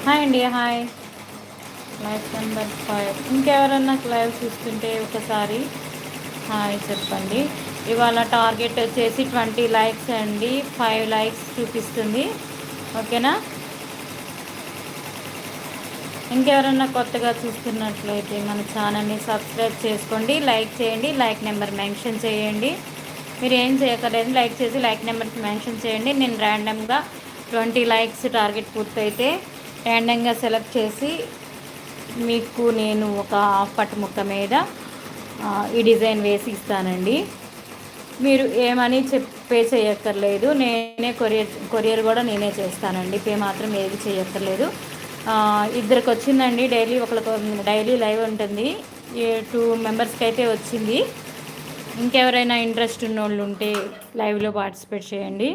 Hi అండి. Hi. Live number 5 ఇంకెవరన్నా live చూస్తుంటే ఒకసారి హాయ్ చెప్పండి. ఇవాళ టార్గెట్ వచ్చేసి 20 లైక్స్ అండి. 5 లైక్స్ చూపిస్తుంది. ఓకేనా. ఇంకెవరన్నా కొత్తగా చూస్తున్నట్లయితే మన ఛానల్ని సబ్స్క్రైబ్ చేసుకోండి, లైక్ చేయండి, లైక్ నెంబర్ మెన్షన్ చేయండి. మీరు ఏం చేయక్కర్లేదు, లైక్ చేసి లైక్ నెంబర్ మెన్షన్ చేయండి. నేను ర్యాండమ్గా 20 లైక్స్ టార్గెట్ పూర్తయితే ర్యాండమ్గా సెలెక్ట్ చేసి మీకు నేను ఒక హాఫ్ పట్టు ముక్క మీద ఈ డిజైన్ వేసి ఇస్తానండి. మీరు ఏమని పే చేయక్కర్లేదు. నేనే కొరియర్ కూడా నేనే చేస్తానండి. పే మాత్రం ఏది చేయక్కర్లేదు. ఇద్దరికి వచ్చిందండి. డైలీ లైవ్ ఉంటుంది. 2 మెంబర్స్కి అయితే వచ్చింది. ఇంకెవరైనా ఇంట్రెస్ట్ ఉన్న వాళ్ళు ఉంటే లైవ్లో పార్టిసిపేట్ చేయండి.